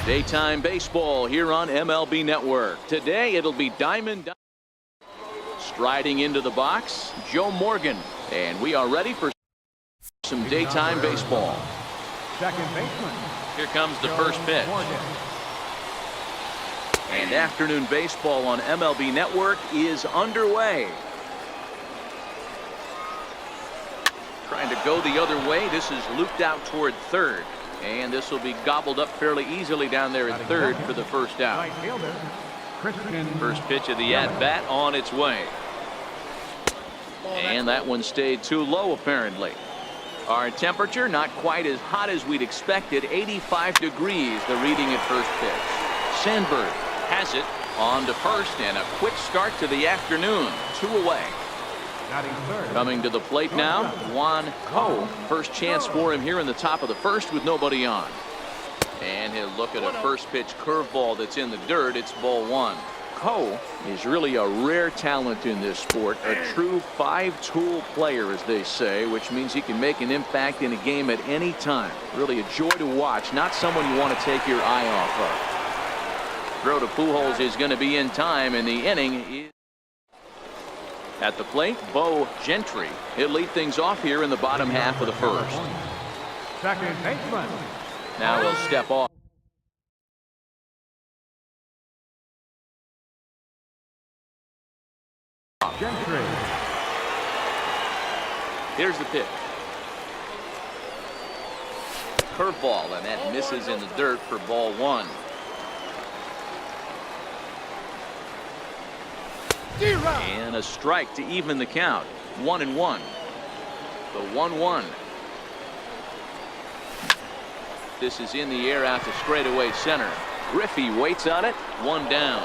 Daytime baseball here on MLB Network. Today it'll be Diamond. Striding into the box, Joe Morgan. And we are ready for some daytime baseball. Second baseman. Here comes the first pitch. And afternoon baseball on MLB Network is underway. Trying to go the other way. This is looped out toward third. And this will be gobbled up fairly easily down there at third for the first out. First pitch of the at-bat on its way. And that one stayed too low apparently. Our temperature not quite as hot as we'd expected. 85 degrees the reading at first pitch. Sandberg has it on to first, and a quick start to the afternoon. 2 away. Coming to the plate now, Juan Ho. First chance for him here in the top of the first with nobody on. And he'll look at a first pitch curveball that's in the dirt. It's ball 1. Ho is really a rare talent in this sport, a true 5-tool player, as they say, which means he can make an impact in a game at any time. Really a joy to watch, not someone you want to take your eye off of. Throw to Pujols is going to be in time, and the inning is at the plate. Bo Gentry. He'll lead things off here in the bottom half of the first. Second baseman. Now he'll step off. Gentry. Here's the pitch. Curveball, and that misses in the dirt for ball 1. And a strike to even the count. 1-1. The 1-1. This is in the air out to straightaway center. Griffey waits on it. 1 down.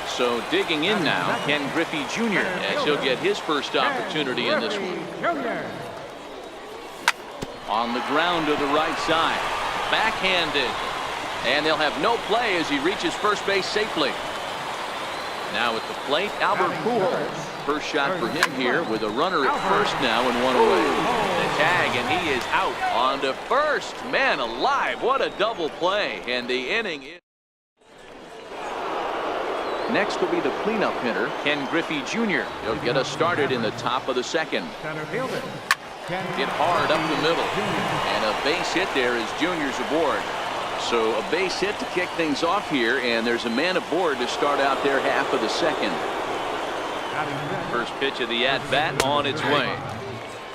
So digging in now, Ken Griffey Jr. as he'll get his first opportunity in this one. On the ground to the right side. Backhanded. And they'll have no play as he reaches first base safely. Now at the plate, Albert Pujols. First shot for him here with a runner at first now and 1 away. The tag, and he is out on to first. Man alive, what a double play. And the inning is. Next will be the cleanup hitter, Ken Griffey Jr. He'll get us started in the top of the second. Get hard up the middle. And a base hit there as Junior's aboard. So a base hit to kick things off here, and there's a man aboard to start out their half of the second. First pitch of the at-bat on its way.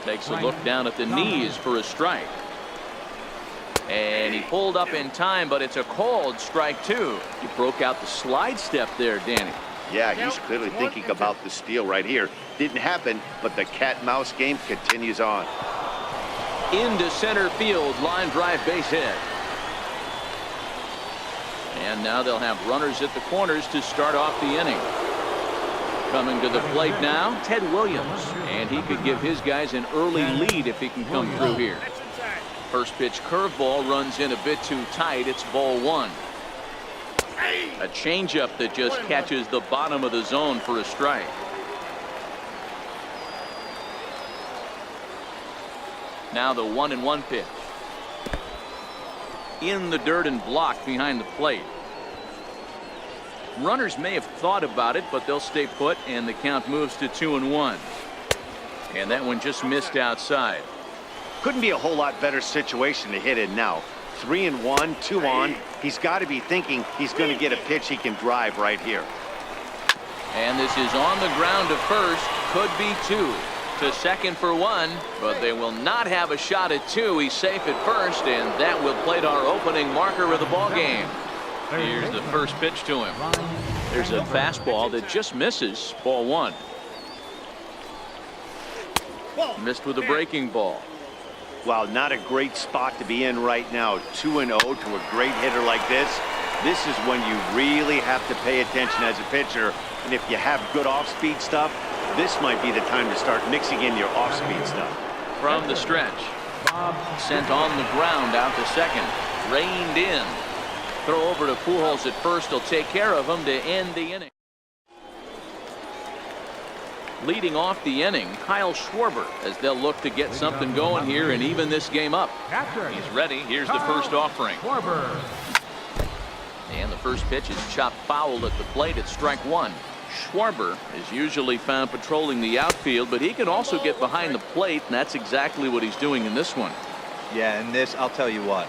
Takes a look down at the knees for a strike. And he pulled up in time, but it's a called strike 2. He broke out the slide step there, Danny. Yeah, he's clearly thinking about the steal right here. Didn't happen, but the cat-mouse game continues on. Into center field, line drive base hit. And now they'll have runners at the corners to start off the inning. Coming to the plate now, Ted Williams. And he could give his guys an early lead if he can come through here. First pitch curveball runs in a bit too tight. It's ball 1. A changeup that just catches the bottom of the zone for a strike. Now the 1-1 pitch. In the dirt and blocked behind the plate. Runners may have thought about it, but they'll stay put, and the count moves to 2-1. And that one just missed outside. Couldn't be a whole lot better situation to hit in now. 3-1, 2 on. He's got to be thinking he's going to get a pitch he can drive right here. And this is on the ground to first. Could be 2. To second for 1, but they will not have a shot at 2. He's safe at first, and that will plate our opening marker of the ball game. Here's the first pitch to him. There's a fastball that just misses. Ball 1. Missed with a breaking ball. Wow, not a great spot to be in right now. 2-0 to a great hitter like this. This is when you really have to pay attention as a pitcher. And if you have good off-speed stuff, this might be the time to start mixing in your off-speed stuff. From the stretch. Sent on the ground out to second. Reined in. Throw over to Pujols at first. He'll take care of him to end the inning. Leading off the inning, Kyle Schwarber, as they'll look to get something going here and even this game up. He's ready. Here's the first offering. And the first pitch is chopped foul at the plate at strike one. Schwarber is usually found patrolling the outfield, but he can also get behind the plate, and that's exactly what he's doing in this one. Yeah, and this, I'll tell you what,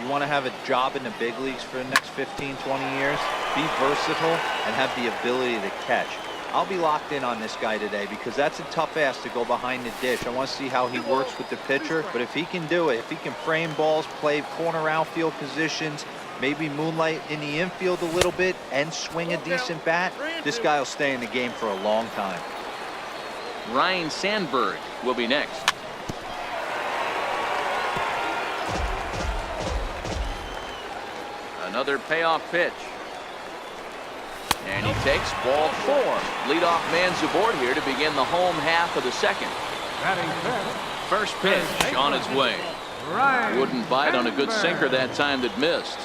you want to have a job in the big leagues for the next 15, 20 years, be versatile and have the ability to catch. I'll be locked in on this guy today because that's a tough ask to go behind the dish. I want to see how he works with the pitcher, but if he can do it, if he can frame balls, play corner outfield positions, maybe moonlight in the infield a little bit and swing a decent bat, this guy will stay in the game for a long time. Ryne Sandberg will be next. Another payoff pitch. And he takes ball four. Leadoff man's aboard here to begin the home half of the second. First pitch on its way. Wouldn't bite on a good sinker that time that missed.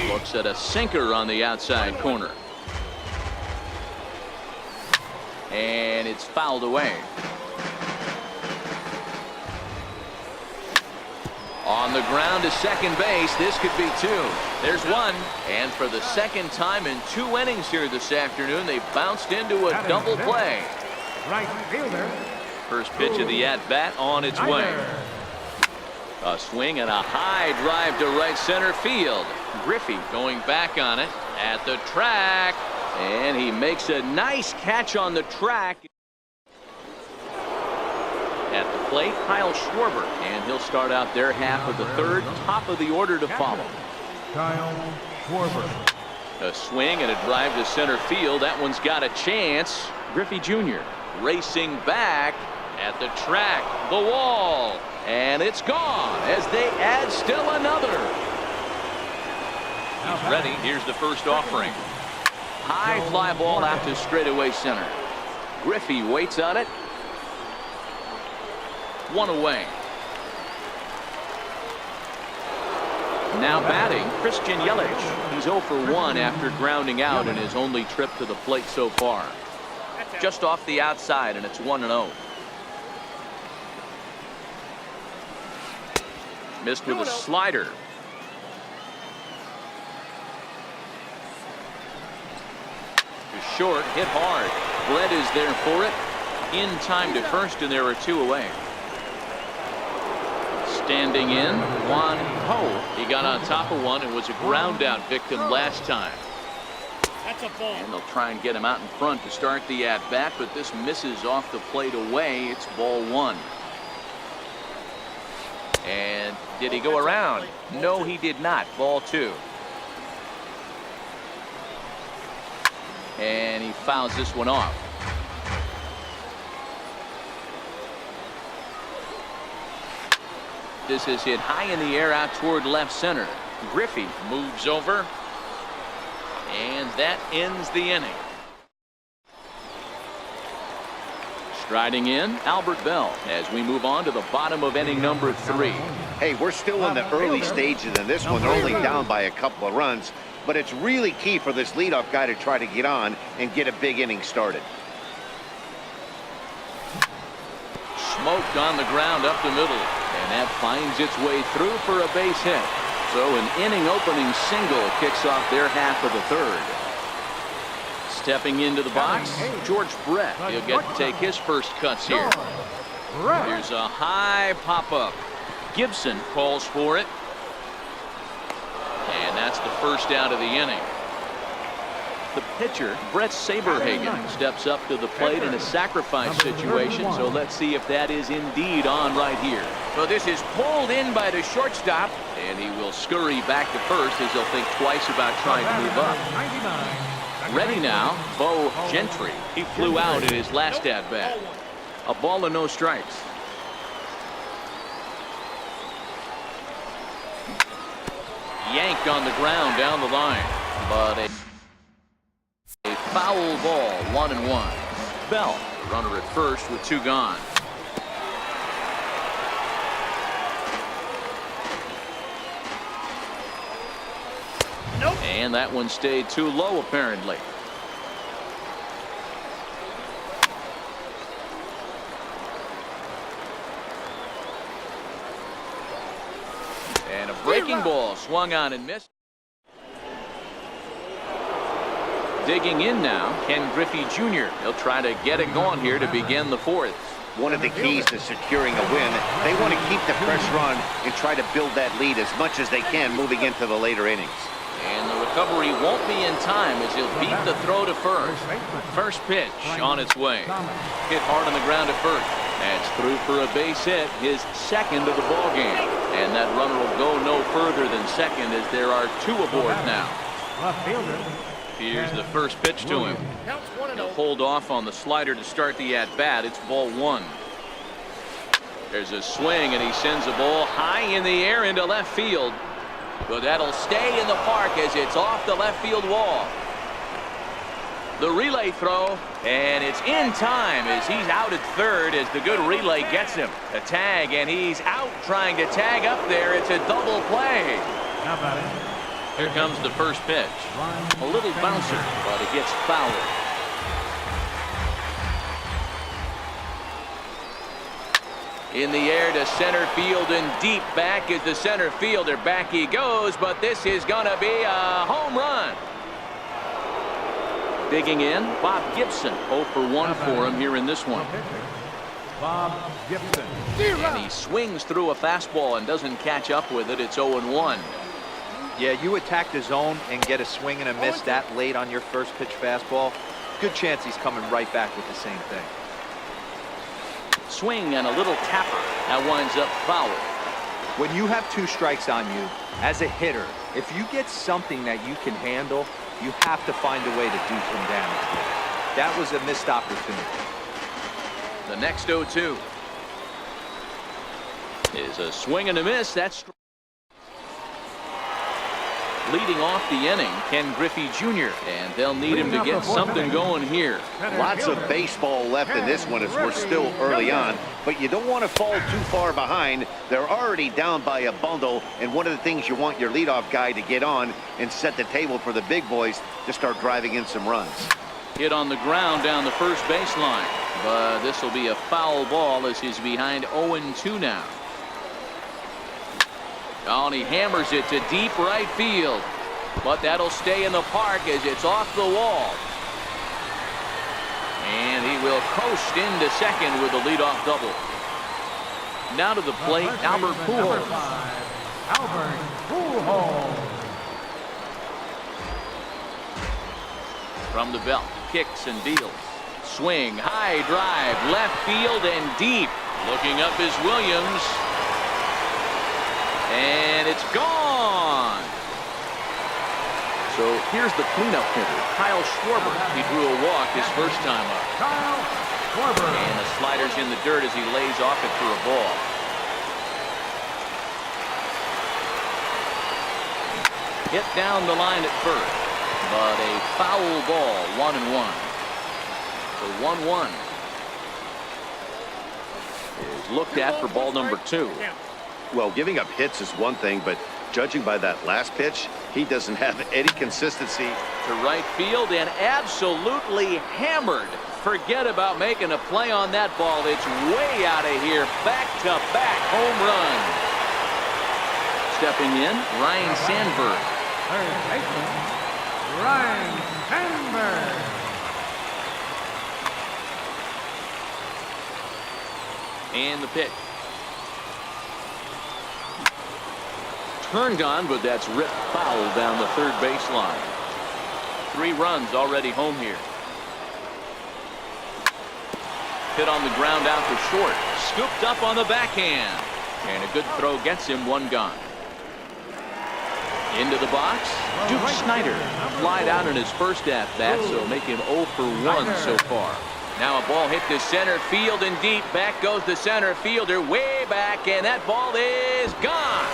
Looks at a sinker on the outside corner. And it's fouled away. On the ground to second base. This could be two. There's one. And for the second time in 2 innings here this afternoon, they bounced into a double play. First pitch of the at-bat on its way. A swing and a high drive to right center field. Griffey going back on it at the track. And he makes a nice catch on the track. At the plate, Kyle Schwarber, and he'll start out their half of the third, top of the order to follow. Kyle Schwarber. A swing and a drive to center field. That one's got a chance. Griffey Jr. racing back at the track, the wall, and it's gone as they add still another. He's ready. Here's the first offering. High fly ball out to straightaway center. Griffey waits on it. One away. Now batting, Christian Yelich. He's 0 for 1 after grounding out in his only trip to the plate so far. Just off the outside, and it's 1-0. Missed with a slider. To short, hit hard. Brett is there for it. In time to first, and there are 2 away. Standing in, Juan Ho. He got on top of one and was a ground out victim last time. That's a ball. And they'll try and get him out in front to start the at-bat, but this misses off the plate away. It's ball 1. And did he go around? No, he did not. Ball 2. And he fouls this one off. This is hit high in the air out toward left center. Griffey moves over. And that ends the inning. Striding in, Albert Bell, as we move on to the bottom of inning number 3. Hey, we're still in the early stages in this one. They're only down by a couple of runs, but it's really key for this leadoff guy to try to get on and get a big inning started. Smoked on the ground up the middle, and that finds its way through for a base hit. So an inning opening single kicks off their half of the third. Stepping into the box, George Brett. He'll get to take his first cuts here. Here's a high pop-up. Gibson calls for it. And that's the first out of the inning. The pitcher, Brett Saberhagen, steps up to the plate in a sacrifice situation, so let's see if that is indeed on right here. So this is pulled in by the shortstop, and he will scurry back to first as he'll think twice about trying to move up. Ready now, Bo Gentry. He flew out in his last at-bat. A ball and no strikes. Yanked on the ground down the line, but a foul ball, 1-1. Bell, runner at first with 2 gone. And that one stayed too low apparently. Breaking ball swung on and missed. Digging in now, Ken Griffey Jr. He'll try to get it going here to begin the fourth. One of the keys to securing a win, they want to keep the pressure on and try to build that lead as much as they can moving into the later innings. And the recovery won't be in time as he'll beat the throw to first. First pitch on its way. Hit hard on the ground at first. That's through for a base hit, his second of the ball game. And that runner will go no further than second as there are two aboard now. Left fielder. Here's the first pitch to him. He'll hold off on the slider to start the at-bat. It's ball one. There's a swing, and he sends the ball high in the air into left field. But that'll stay in the park as it's off the left field wall. The relay throw, and it's in time as he's out at third as the good relay gets him. A tag, and he's out trying to tag up there. It's a double play. How about it? Here comes the first pitch. A little bouncer, but it gets fouled. In the air to center field and deep back is the center fielder. Back he goes, but this is going to be a home run. Digging in, Bob Gibson. 0 for 1 for him here in this one. Bob Gibson. And he swings through a fastball and doesn't catch up with it. It's 0-1. Yeah, you attack the zone and get a swing and a miss that late on your first pitch fastball. Good chance he's coming right back with the same thing. Swing and a little tapper. That winds up foul. When you have 2 strikes on you, as a hitter, if you get something that you can handle, you have to find a way to do some damage with it. That was a missed opportunity. The next 0-2 is a swing and a miss. That's leading off the inning, Ken Griffey Jr. And they'll need him to get something going here. Lots of baseball left in this one as we're still early on, but you don't want to fall too far behind. They're already down by a bundle, and one of the things you want your leadoff guy to get on and set the table for the big boys to start driving in some runs. Hit on the ground down the first baseline, but this will be a foul ball as he's behind 0-2 now. Oh, and he hammers it to deep right field. But that'll stay in the park as it's off the wall. And he will coast into second with a leadoff double. Now to the plate, Albert Pujols. Albert Pujols. From the belt, kicks and deals. Swing, high drive, left field and deep. Looking up is Williams. And it's gone. So here's the cleanup hitter, Kyle Schwarber. He drew a walk his first time up. Kyle Schwarber. And the slider's in the dirt as he lays off it for a ball. Hit down the line at first, but a foul ball, 1-1. So 1-1 is looked at for ball number 2. Well, giving up hits is one thing, but judging by that last pitch, he doesn't have any consistency. To right field and absolutely hammered. Forget about making a play on that ball. It's way out of here. Back-to-back home run. Stepping in, Ryan Sandberg. Third baseman, Ryan Sandberg. And the pitch. Turned on, but that's ripped foul down the third baseline. 3 runs already home here. Hit on the ground out to short. Scooped up on the backhand. And a good throw gets him 1 gone. Into the box, Duke Snyder. Flied out in his first at-bat, so make him 0 for 1 so far. Now a ball hit to center field and deep. Back goes the center fielder way back, and that ball is gone.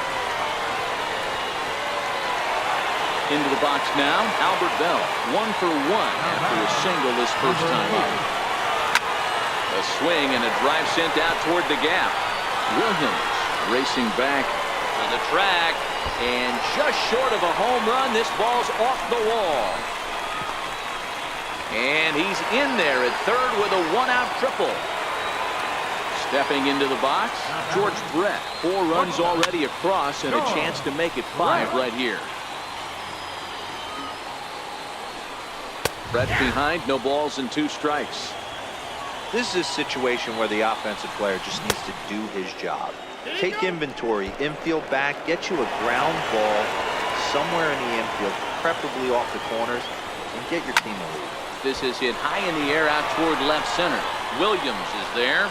Into the box now, Albert Bell. 1 for 1 after a single this first time up. A swing and a drive sent out toward the gap. Williams racing back to the track, and just short of a home run, this ball's off the wall. And he's in there at third with a 1-out triple. Stepping into the box, George Brett. 4 runs already across and a chance to make it 5 right here. Brett behind, no balls and 2 strikes. This is a situation where the offensive player just needs to do his job. Take inventory, infield back, get you a ground ball somewhere in the infield, preferably off the corners, and get your team a lead. This is hit high in the air out toward left center. Williams is there.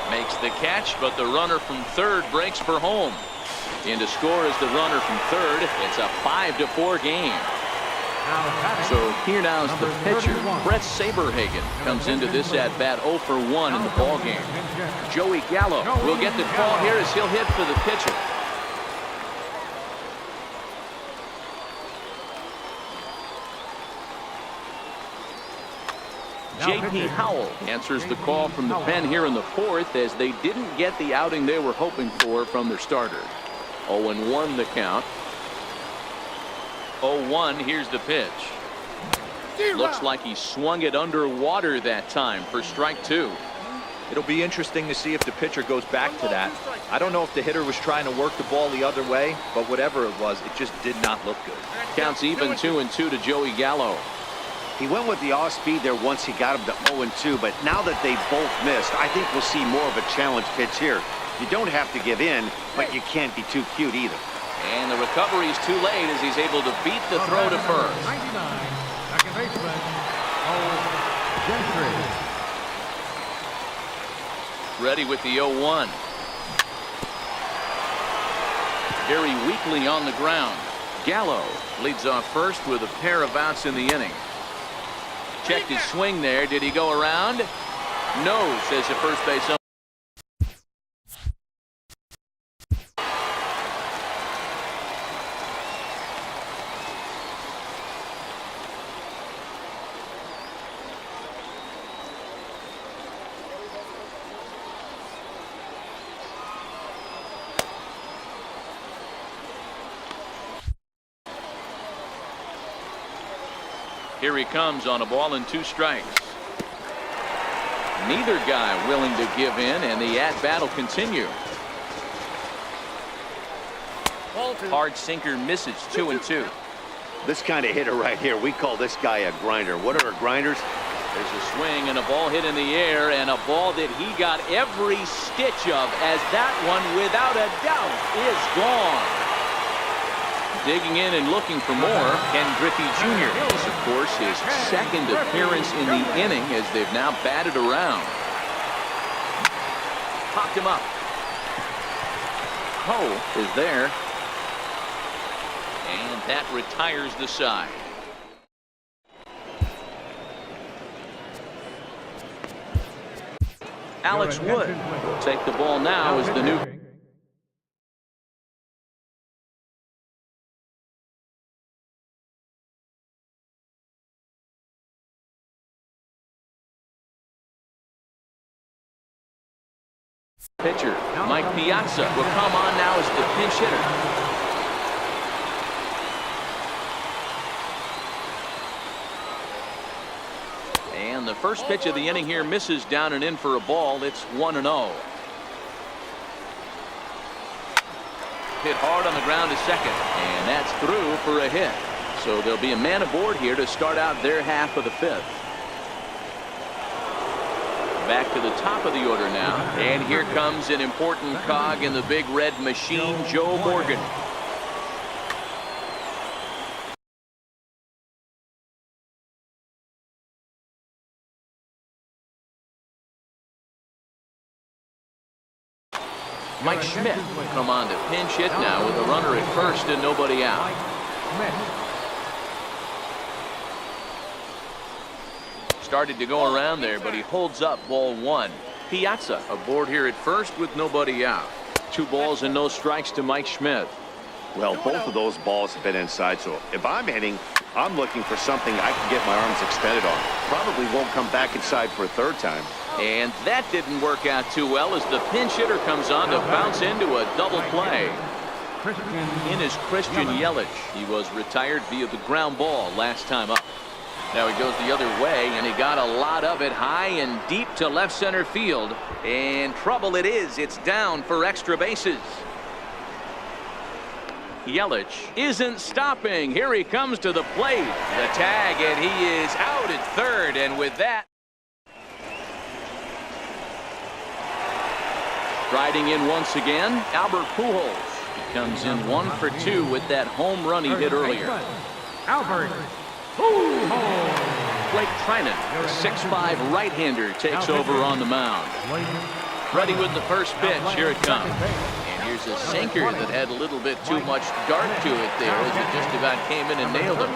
Makes the catch, but the runner from third breaks for home. In to score is the runner from third. It's a 5-4 game. So here now is the pitcher. Brett Saberhagen comes into this at bat 0 for 1 in the ball game. Joey Gallo will get the call here as he'll hit for the pitcher. J.P. Howell answers the call from the pen here in the 4th as they didn't get the outing they were hoping for from their starter. 0-1 the count. 0-1, here's the pitch. Looks like he swung it underwater that time for strike 2. It'll be interesting to see if the pitcher goes back to that. I don't know if the hitter was trying to work the ball the other way, but whatever it was, it just did not look good. Counts even 2-2 to Joey Gallo. He went with the off speed there once he got him to 0-2, but now that they both missed, I think we'll see more of a challenge pitch here. You don't have to give in, but you can't be too cute either. And the recovery's too late as he's able to beat the throw to first. 99, second baseman, Gentry. Ready with the 0-1. Very weakly on the ground. Gallo leads off first with a pair of outs in the inning. Checked his swing there. Did he go around? No, says the first base owner. Here he comes on a ball and 2 strikes. Neither guy willing to give in, and the at-bat will continue. Hard sinker misses. 2-2. This kind of hitter right here, we call this guy a grinder. What are grinders? There's a swing and a ball hit in the air, and a ball that he got every stitch of, as that one, without a doubt, is gone. Digging in and looking for more, Ken Griffey Jr. This, of course, his second appearance in the inning as they've now batted around. Popped him up. Poe is there. And that retires the side. Alex Wood will take the ball now as the new pitcher. Mike Piazza will come on now as the pinch hitter. And the first pitch of the inning here misses down and in for a ball. It's 1-0. Hit hard on the ground to second, and that's through for a hit. So there'll be a man aboard here to start out their half of the 5th. Back to the top of the order now, and here comes an important cog in the big red machine, Joe Morgan. Mike Schmidt will come on to pinch hit now with a runner at first and nobody out. Started to go around there, but he holds up ball 1. Piazza aboard here at first with nobody out. 2 balls and no strikes to Mike Schmidt. Well, both of those balls have been inside, so if I'm hitting, I'm looking for something I can get my arms extended on. Probably won't come back inside for a 3rd time. And that didn't work out too well as the pinch hitter comes on to bounce into a double play. In is Christian Yelich. He was retired via the ground ball last time up. Now he goes the other way, and he got a lot of it high and deep to left center field. And trouble it is. It's down for extra bases. Yelich isn't stopping. Here he comes to the plate. The tag, and he is out at third. And with that, riding in once again, Albert Pujols. He comes in 1 for 2 with that home run he hit earlier. Albert Pujols. Blake Trinan, the 6'5" right-hander, takes over on the mound. Ready with the first pitch. Here it comes. And here's a sinker that had a little bit too much dart to it there as it just about came in and nailed him.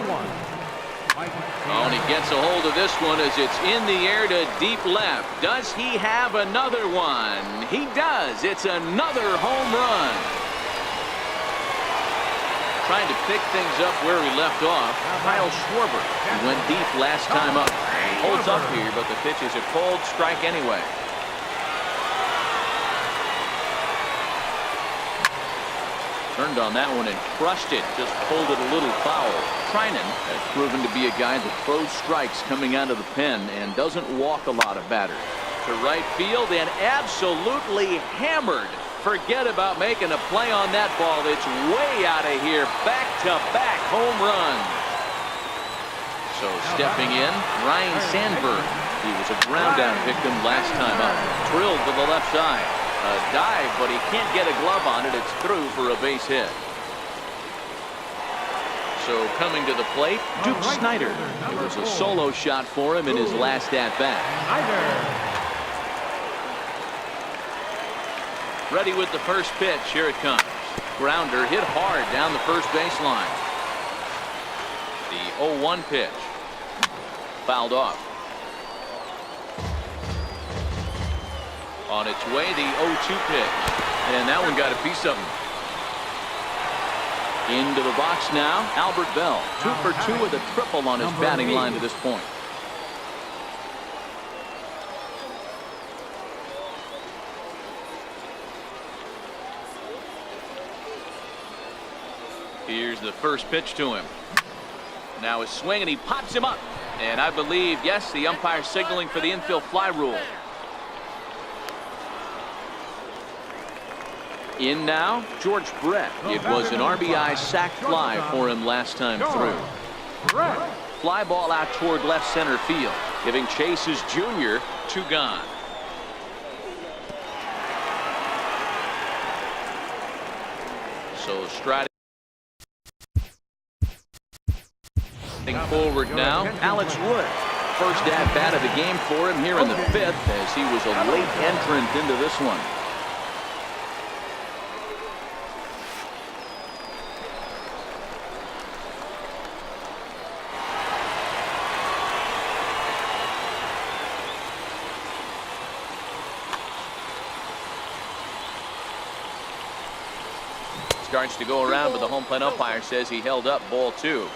Oh, and he gets a hold of this one as it's in the air to deep left. Does he have another one? He does. It's another home run. Trying to pick things up where he left off. Kyle Schwarber. He went deep last time up. He holds up here, but the pitch is a cold strike anyway. Turned on that one and crushed it. Just pulled it a little foul. Trinan has proven to be a guy that throws strikes coming out of the pen and doesn't walk a lot of batters. To right field and absolutely hammered. Forget about making a play on that ball. It's way out of here. Back-to-back home run. So stepping in, Ryan Sandberg. He was a ground down victim last time up. Drilled to the left side. A dive, but he can't get a glove on it. It's through for a base hit. So coming to the plate, Duke Snider. It was a solo shot for him in his last at-bat. Ready with the first pitch. Here it comes. Grounder hit hard down the first baseline. The 0-1 pitch. Fouled off. On its way, the 0-2 pitch. And that one got a piece of him. Into the box now, Albert Bell. 2 for 2 with a triple on his batting line to this point. Here's the first pitch to him. Now a swing, and he pops him up. And I believe, yes, the umpire signaling for the infield fly rule. In now, George Brett. It was an RBI sac fly for him last time through. Fly ball out toward left center field, giving Chase's junior 2 gone. So striding forward now, Alex Wood. First at-bat of the game for him here in the 5th as he was a late entrant into this one. Starts to go around, but the home plate umpire says he held up ball 2.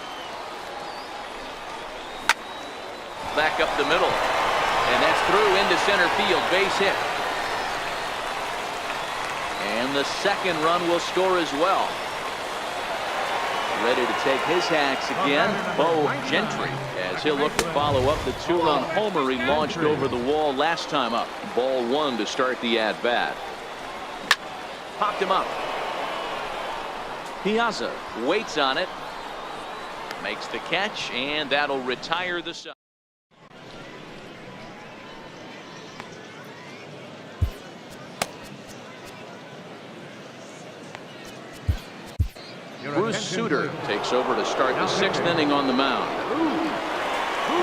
Back up the middle, and that's through into center field. Base hit. And the second run will score as well. Ready to take his hacks again, Bo Gentry, as he'll look to follow up the 2-run homer he launched over the wall last time up. Ball 1 to start the at-bat. Popped him up. Piazza waits on it, makes the catch, and that'll retire the side. Bruce Sutter takes over to start the 6th inning on the mound.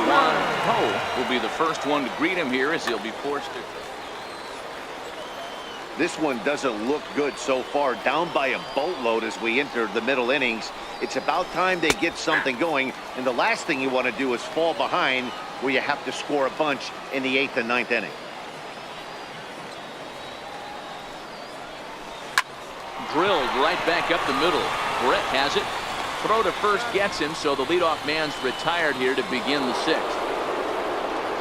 Juan Ho will be the first one to greet him here as he'll be forced to. This one doesn't look good so far, down by a boatload as we enter the middle innings. It's about time they get something going, and the last thing you want to do is fall behind where you have to score a bunch in the 8th and 9th inning. Drilled right back up the middle. Brett has it. Throw to first gets him, so the leadoff man's retired here to begin the 6th.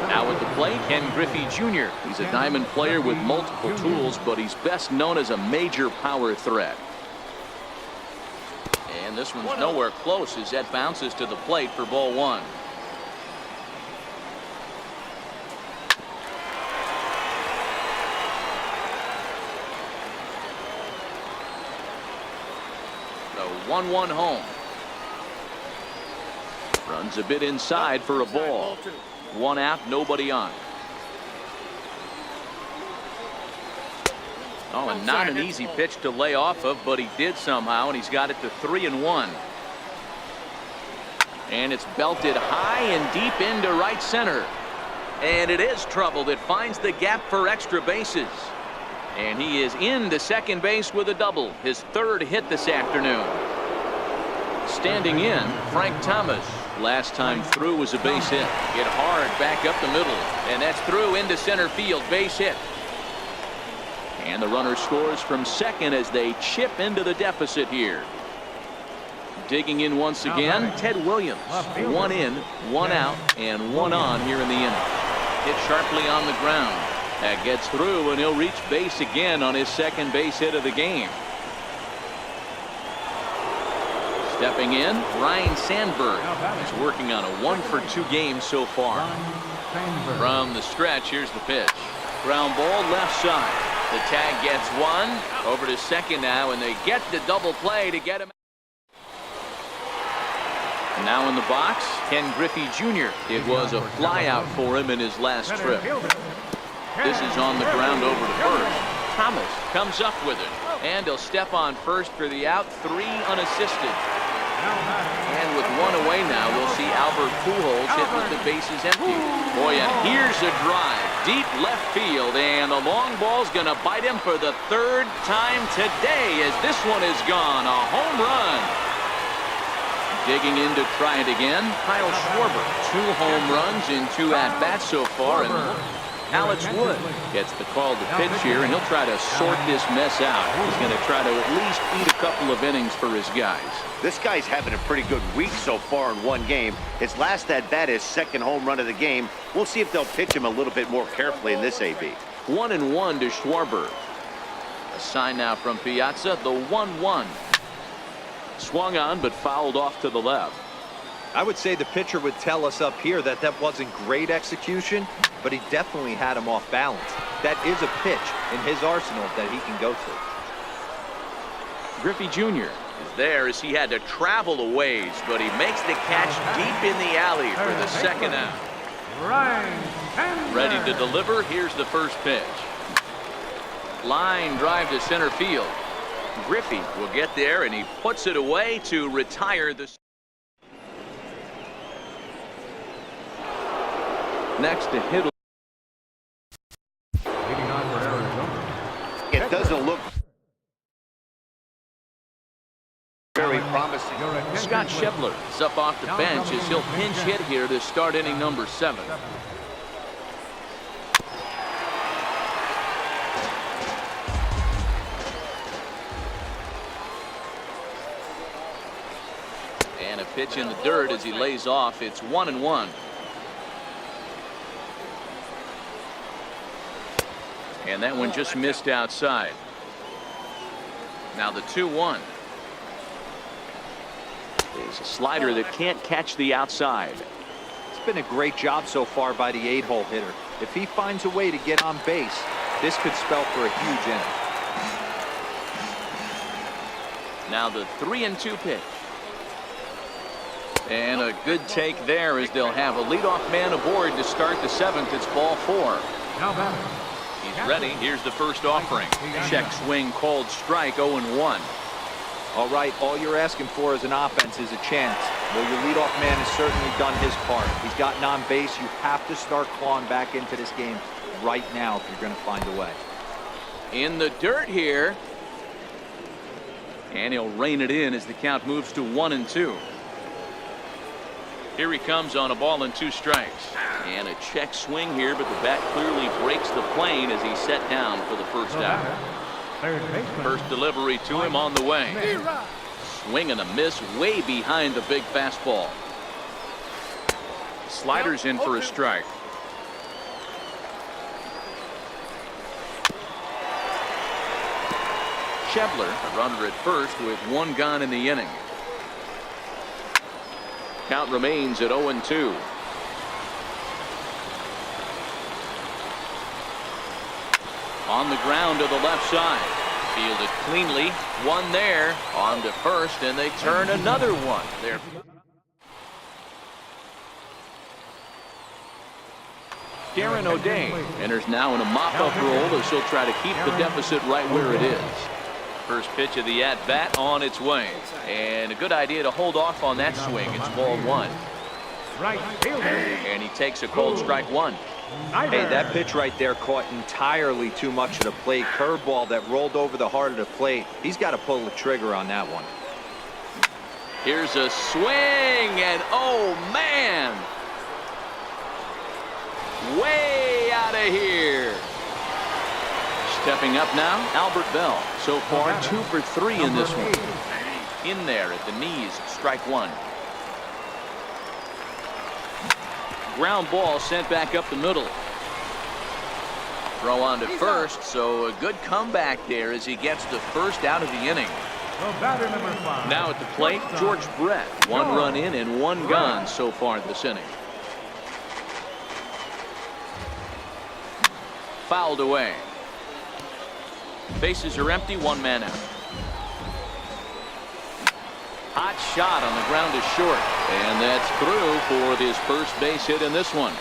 Now at the plate, Ken Griffey Jr. He's a diamond player with multiple tools, but he's best known as a major power threat. And this one's nowhere close as that bounces to the plate for ball 1. 1-1 home. Runs a bit inside for a ball. 1 out, nobody on. Oh, and not an easy pitch to lay off of, but he did somehow, and he's got it to 3-1. And it's belted high and deep into right center. And it is trouble that finds the gap for extra bases. And he is into second base with a double, his 3rd hit this afternoon. Standing in, Frank Thomas. Last time through was a base hit. Hit hard back up the middle, and that's through into center field, base hit. And the runner scores from second as they chip into the deficit here. Digging in once again, Ted Williams. 1 in, 1 out, and 1 on here in the inning. Hit sharply on the ground. That gets through, and he'll reach base again on his 2nd base hit of the game. Stepping in, Ryne Sandberg. He's working on a 1-for-2 game so far. From the stretch, here's the pitch. Ground ball left side. The tag gets 1. Over to second now, and they get the double play to get him. Now in the box, Ken Griffey Jr. It was a flyout for him in his last trip. This is on the ground over to first. Thomas comes up with it, and he'll step on first for the out. 3 unassisted. And with 1 away now, we'll see Albert Pujols hit with the bases empty. Boy, and here's a drive. Deep left field, and the long ball's going to bite him for the 3rd time today as this one is gone. A home run. Digging in to try it again, Kyle Schwarber. 2 home runs in 2 at-bats so far, and Alex Wood gets the call to pitch here, and he'll try to sort this mess out. He's going to try to at least eat a couple of innings for his guys. This guy's having a pretty good week so far in 1 game. His last at-bat is 2nd home run of the game. We'll see if they'll pitch him a little bit more carefully in this AB. 1-1 to Schwarber. A sign now from Piazza, the 1-1. Swung on, but fouled off to the left. I would say the pitcher would tell us up here that that wasn't great execution, but he definitely had him off balance. That is a pitch in his arsenal that he can go to. Griffey Jr. is there as he had to travel a ways, but he makes the catch deep in the alley for the 2nd out. Ready to deliver. Here's the first pitch. Line drive to center field. Griffey will get there, and he puts it away to retire the. Next to hit. It doesn't look very promising. Scott Schebler is up off the bench as he'll pinch hit here to start inning number 7. And a pitch in the dirt as he lays off. It's 1-1. And that one just missed outside. Now the 2-1. Is a slider that can't catch the outside. It's been a great job so far by the 8-hole hitter. If he finds a way to get on base, this could spell for a huge inning. Now the 3-2 pitch. And a good take there as they'll have a leadoff man aboard to start the 7th. It's ball 4. He's ready. Here's the first offering. Check swing called strike. 0-1. All right, all you're asking for as an offense is a chance. Well, your leadoff man has certainly done his part. He's gotten on base. You have to start clawing back into this game right now if you're going to find a way. In the dirt here. And he'll rein it in as the count moves to 1-2. Here he comes on a ball and 2 strikes. And a check swing here, but the bat clearly breaks the plane as he's set down for the first out. First delivery to him on the way. Swing and a miss way behind the big fastball. Sliders in for a strike. Schebler, a runner at first with 1 gone in the inning. Count remains at 0-2. On the ground to the left side. Fielded cleanly. One there. On to first, and they turn another one. There. Darren O'Day enters now in a mop-up role as he'll try to keep the deficit right where it is. First pitch of the at-bat on its way. And a good idea to hold off on that swing. It's ball one. Right fielder. And he takes a cold strike one. Hey, that pitch right there caught entirely too much of the plate. Curveball that rolled over the heart of the plate. He's got to pull the trigger on that one. Here's a swing, and oh man! Way out of here. Stepping up now, Albert Bell. So far, 2 for 3 in this one. In there at the knees, strike one. Ground ball sent back up the middle. Throw on to first, so a good comeback there as he gets the first out of the inning. Batter number 5. Now at the plate, George Brett. 1 run in and 1 gone so far this inning. Fouled away. Bases are empty, 1 man out. Hot shot on the ground is short, and that's through for his first base hit in this one.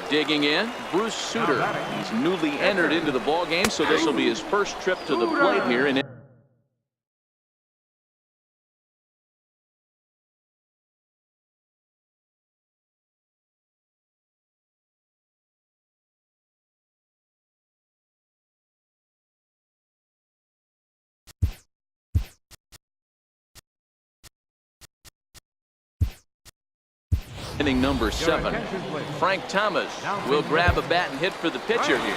Digging in, Bruce Sutter. He's newly entered into the ball game, so this will be his first trip to the plate here in inning number 7. Frank Thomas will grab a bat and hit for the pitcher here.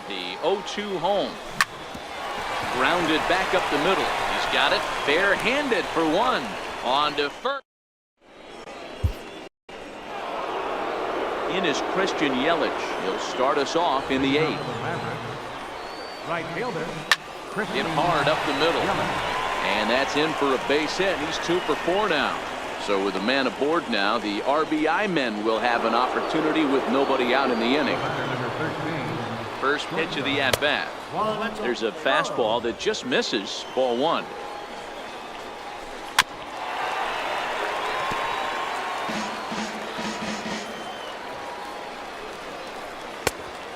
The 0-2 home. Grounded back up the middle. He's got it barehanded for 1. On to first. In is Christian Yelich. He'll start us off in the 8th. Right fielder. Hit hard up the middle. And that's in for a base hit. He's 2 for 4 now. So with a man aboard now, the RBI men will have an opportunity with nobody out in the inning. First pitch of the at-bat. There's a fastball that just misses, ball 1.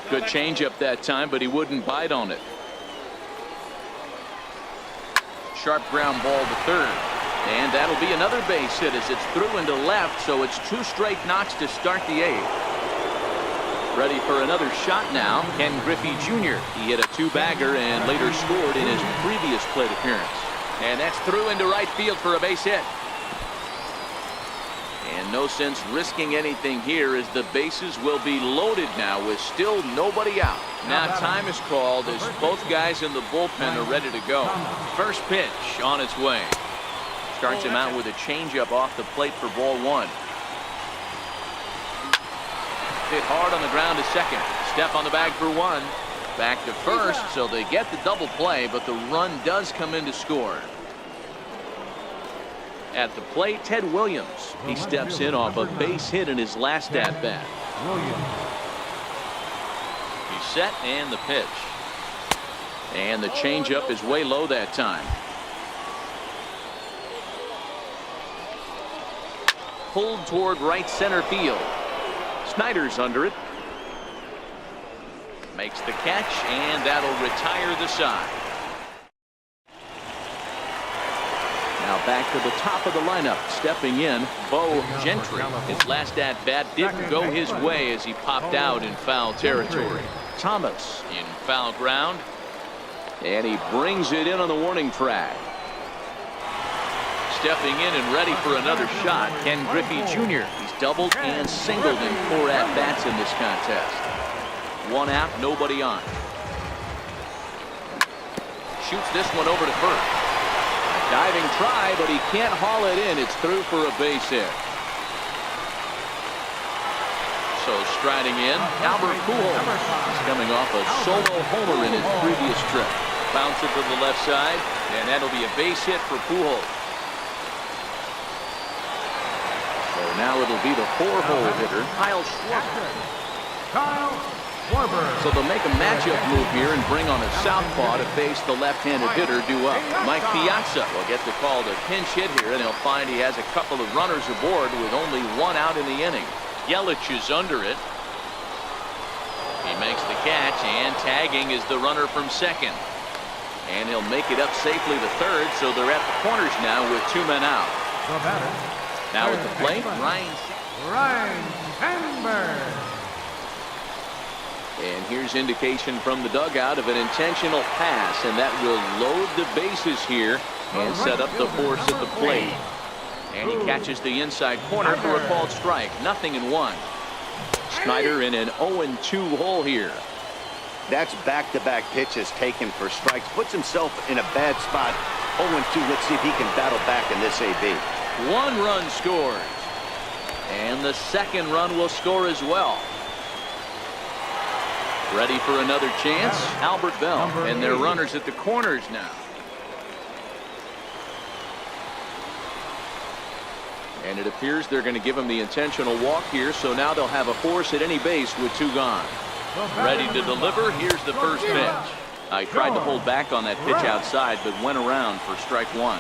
Good changeup that time, but he wouldn't bite on it. Sharp ground ball to third. And that'll be another base hit as it's through into left, so it's 2 straight knocks to start the 8th. Ready for another shot now, Ken Griffey Jr. He hit a 2-bagger and later scored in his previous plate appearance. And that's through into right field for a base hit. And no sense risking anything here as the bases will be loaded now with still nobody out. Now time is called as both guys in the bullpen are ready to go. First pitch on its way. Starts him out with a changeup off the plate for ball 1. Hit hard on the ground to second. Step on the bag for 1. Back to first, so they get the double play, but the run does come in to score. At the plate, Ted Williams. He steps in off a base hit in his last at-bat. He's set and the pitch. And the changeup is way low that time. Pulled toward right center field. Snyder's under it. Makes the catch, and that'll retire the side. Now back to the top of the lineup. Stepping in, Bo Gentry. His last at-bat didn't go his way as he popped out in foul territory. Thomas in foul ground. And he brings it in on the warning track. Stepping in and ready for another shot, Ken Griffey Jr. He's doubled and singled in 4 at-bats in this contest. 1 out, nobody on. Shoots this one over to first. A diving try, but he can't haul it in. It's through for a base hit. So striding in, Albert Pujols. He's coming off a solo homer in his previous trip. Bounce it to the left side, and that'll be a base hit for Pujols. So now it'll be the 4-hole hitter, Kyle Schwarber. So they'll make a matchup move here and bring on a southpaw to face the left-handed hitter due up. Mike Piazza will get the call to pinch hit here, and he'll find he has a couple of runners aboard with only one out in the inning. Yelich is under it. He makes the catch, and tagging is the runner from second. And he'll make it up safely to third, so they're at the corners now with 2 men out. Now at the plate, Ryan Sandberg. And here's indication from the dugout of an intentional pass, and that will load the bases here and set up the force at the plate. And he catches the inside corner for a called strike. 0-1. Snyder in an 0-2 hole here. That's back-to-back pitches taken for strikes. Puts himself in a bad spot. 0-2. Let's see if he can battle back in this AB. 1 run scores. And the second run will score as well. Ready for another chance, Albert Bell. And their runners at the corners now. And it appears they're going to give him the intentional walk here, so now they'll have a force at any base with 2 gone. Ready to deliver. Here's the first pitch. I tried to hold back on that pitch outside, but went around for strike 1.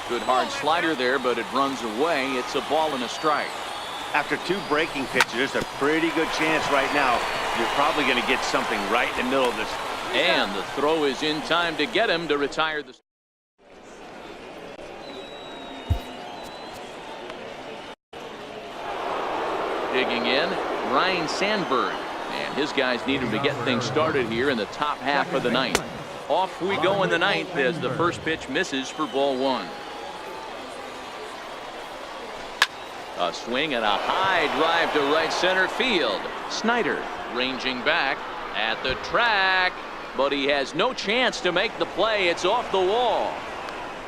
Good hard slider there, but it runs away. It's a ball and a strike. After 2 breaking pitches, there's a pretty good chance right now you're probably going to get something right in the middle of this. And the throw is in time to get him to retire the. Digging in, Ryan Sandberg. And his guys need him to get things started here in the top half of the ninth. Off we go in the ninth as the first pitch misses for ball 1. A swing and a high drive to right center field. Snyder ranging back at the track, but he has no chance to make the play. It's off the wall.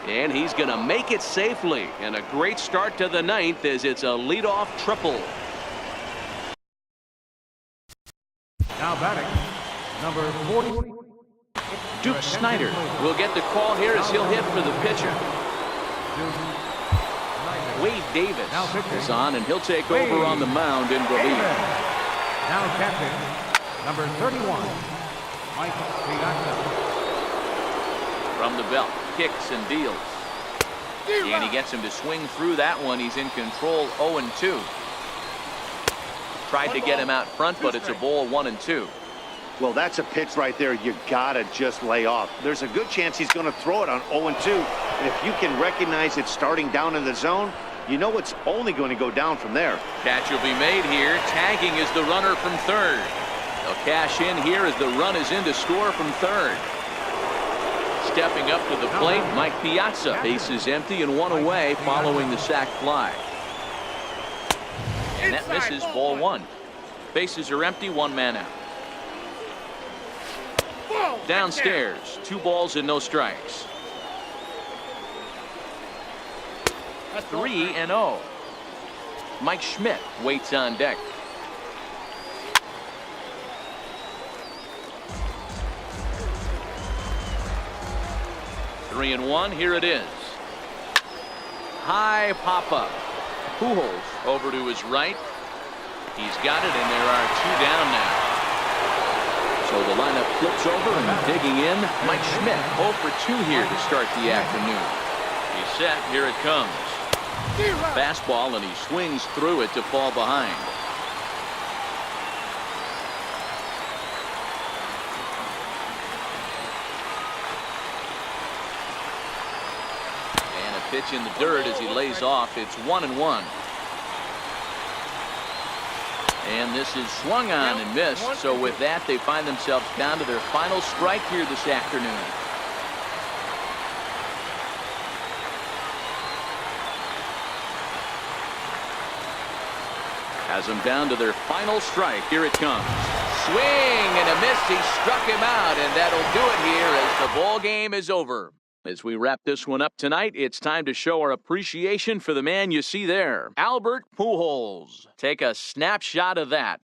And he's going to make it safely. And a great start to the ninth as it's a leadoff triple. Now batting, number 40. Duke Snyder will get the call here as he'll hit for the pitcher. Wade Davis is on, and he'll take over on the mound in relief. Now captain, number 31, Mike Piazza. From the belt, kicks and deals. And he gets him to swing through that one. He's in control, 0-2. Tried to get him out front, but it's a ball, 1-2. Well, that's a pitch right there you gotta just lay off. There's a good chance he's going to throw it on 0-2. And if you can recognize it starting down in the zone, you know it's only going to go down from there. Catch will be made here. Tagging is the runner from third. They'll cash in here as the run is in to score from third. Stepping up to the plate, Mike Piazza. Base is empty and 1 away following the sac fly. And that misses, ball 1. Bases are empty, 1 man out. Downstairs, 2 balls and no strikes. 3-0. Mike Schmidt waits on deck. Three and 1. Here it is. High pop up. Pujols over to his right. He's got it, and there are 2 down now. So the lineup flips over, and digging in, Mike Schmidt 0 for 2 here to start the afternoon. He's set. Here it comes. Fastball, and he swings through it to fall behind. And a pitch in the dirt as he lays off. It's 1-1. And this is swung on and missed. So with that, they find themselves down to their final strike here this afternoon. Has them down to their final strike. Here it comes. Swing and a miss. He struck him out, and that'll do it here as the ball game is over. As we wrap this one up tonight, it's time to show our appreciation for the man you see there, Albert Pujols. Take a snapshot of that.